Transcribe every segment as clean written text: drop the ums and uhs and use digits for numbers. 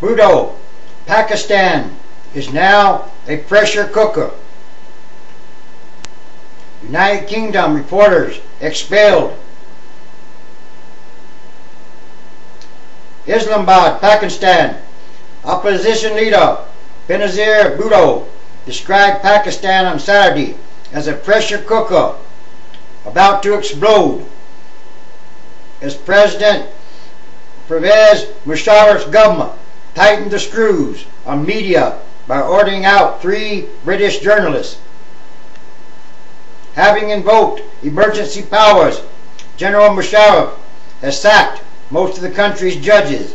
Bhutto, Pakistan is now a pressure cooker. United Kingdom reporters expelled. Islamabad, Pakistan. Opposition leader Benazir Bhutto described Pakistan on Saturday as a pressure cooker about to explode as President Benazir Musharraf's government tightened the screws on media by ordering out 3 British journalists. Having invoked emergency powers, General-Musharraf has sacked most of the country's judges,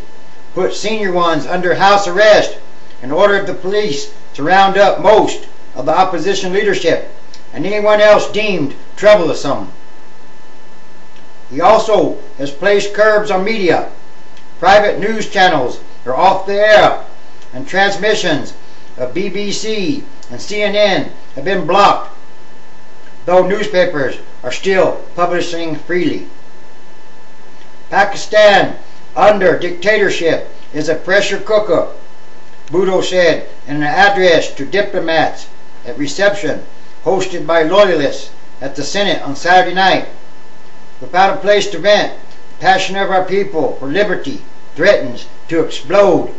put senior ones under house arrest, and ordered the police to round up most of the opposition leadership and anyone else deemed troublesome. He also has placed curbs on media. Private news channels are off the air, and transmissions of BBC and CNN have been blocked, though newspapers are still publishing freely. Pakistan, under dictatorship, is a pressure cooker, Bhutto said in an address to diplomats at reception hosted by loyalists at the Senate on Saturday night. Without a place to vent, the passion of our people for liberty threatens to explode.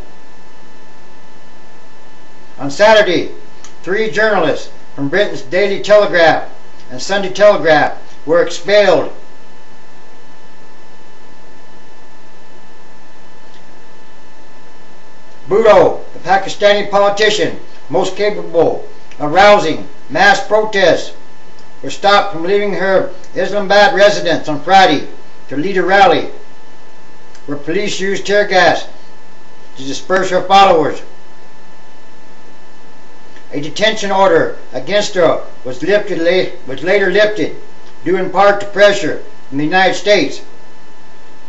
On Saturday, 3 journalists from Britain's Daily Telegraph and Sunday Telegraph were expelled. Bhutto, the Pakistani politician most capable of rousing mass protests, was stopped from leaving her Islamabad residence on Friday to lead a rally, where police used tear gas to disperse her followers. A detention order against her was later lifted, due in part to pressure from the United States.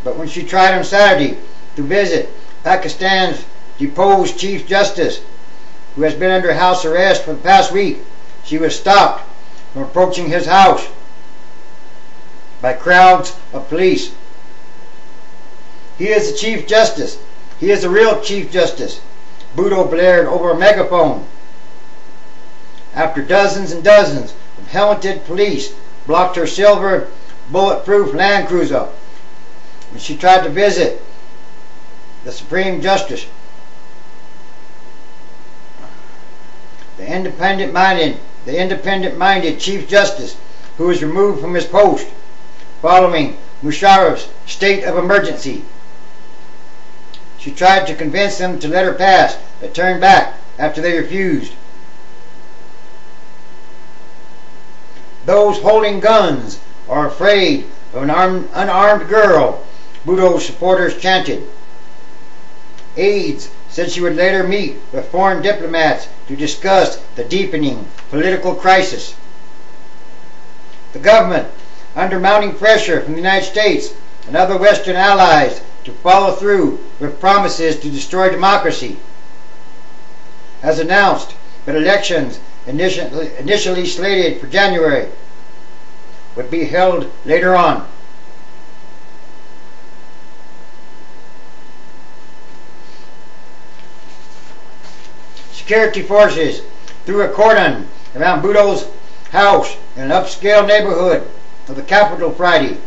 But when she tried on Saturday to visit Pakistan's deposed Chief Justice, who has been under house arrest for the past week, she was stopped from approaching his house by crowds of police. He is the Chief Justice. He is the real Chief Justice, Bhutto blared over a megaphone, after dozens and dozens of helmeted police blocked her silver bulletproof Land Cruiser when she tried to visit the Supreme Justice. The independent-minded Chief Justice, who was removed from his post following Musharraf's state of emergency. She tried to convince them to let her pass, but turned back after they refused. Those holding guns are afraid of an unarmed girl, Bhutto's supporters chanted. Aides said she would later meet with foreign diplomats to discuss the deepening political crisis. The government, under mounting pressure from the United States and other Western allies to follow through with promises to destroy democracy, has announced that elections initially slated for January would be held later on. Security forces threw a cordon around Bhutto's house in an upscale neighborhood of the capital Friday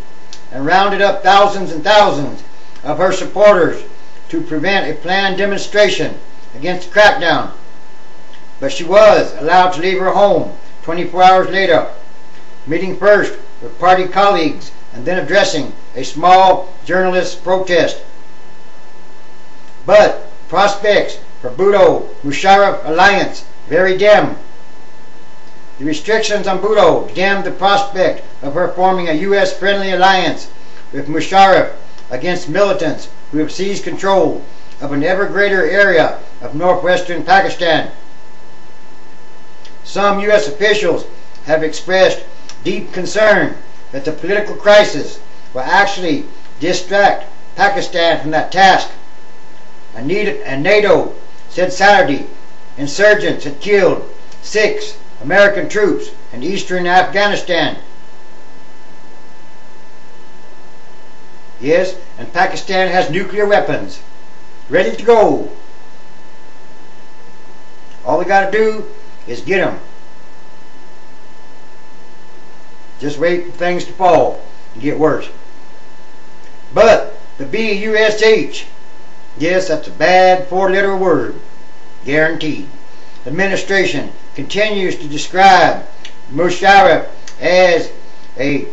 and rounded up thousands and thousands of her supporters to prevent a planned demonstration against the crackdown. But she was allowed to leave her home 24 hours later, meeting first with party colleagues and then addressing a small journalist protest. But prospects for Bhutto-Musharraf alliance very dim. The restrictions on Bhutto dimmed the prospect of her forming a U.S.-friendly alliance with Musharraf against militants who have seized control of an ever greater area of northwestern Pakistan. Some U.S. officials have expressed deep concern that the political crisis will actually distract Pakistan from that task. And NATO said Saturday insurgents had killed 6 American troops in eastern Afghanistan. Yes, and Pakistan has nuclear weapons ready to go All we got to do is get them. Just wait for things to fall and get worse. But the BUSH, yes, that's a bad four-letter word, guaranteed. The administration continues to describe Musharraf as a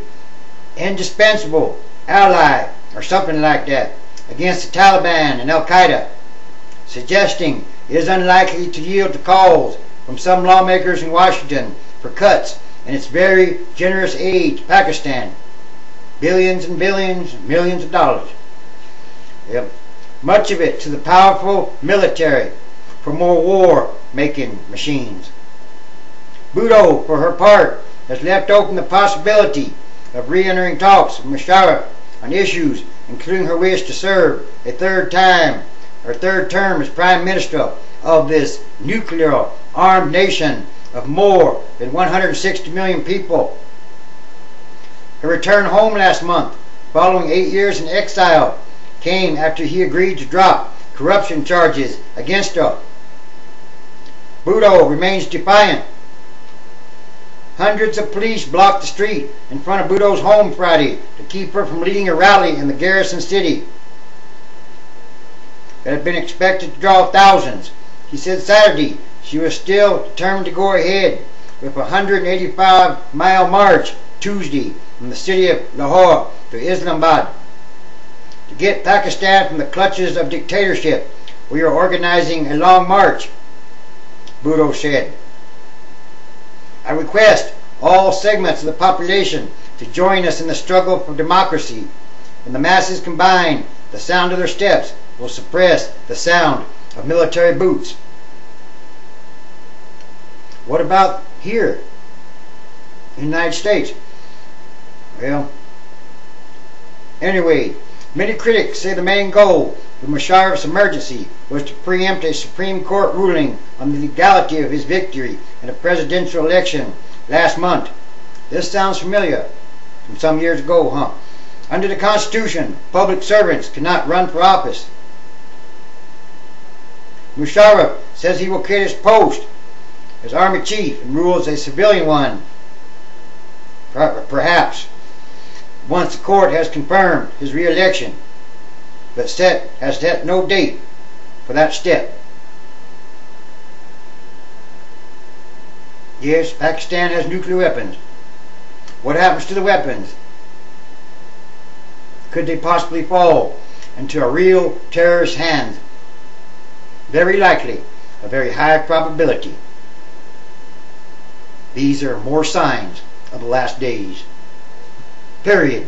indispensable ally or something like that against the Taliban and Al-Qaeda, suggesting it is unlikely to yield to calls from some lawmakers in Washington for cuts in its very generous aid to Pakistan. Billions and billions and millions of dollars. Yep. Much of it to the powerful military for more war-making machines. Bhutto, for her part, has left open the possibility of re-entering talks with Musharraf on issues including her wish to serve a third term as Prime Minister of this nuclear-armed nation of more than 160 million people. Her return home last month, following 8 years in exile, came after he agreed to drop corruption charges against her. Bhutto remains defiant. Hundreds of police blocked the street in front of Bhutto's home Friday to keep her from leading a rally in the garrison city that had been expected to draw thousands. She said Saturday she was still determined to go ahead with a 185-mile march Tuesday from the city of Lahore to Islamabad. To get Pakistan from the clutches of dictatorship, we are organizing a long march, Bhutto said. I request all segments of the population to join us in the struggle for democracy. When the masses combine, the sound of their steps will suppress the sound of military boots. What about here in the United States? Well, anyway, many critics say the main goal of Musharraf's emergency was to preempt a Supreme Court ruling on the legality of his victory in a presidential election last month. This sounds familiar from some years ago, huh? Under the Constitution, public servants cannot run for office. Musharraf says he will quit his post as Army Chief and rule as a civilian one, perhaps, once the court has confirmed his re-election, but has set no date for that step. Yes, Pakistan has nuclear weapons. What happens to the weapons? Could they possibly fall into a real terrorist's hands? Very likely, a very high probability. These are more signs of the last days. Period.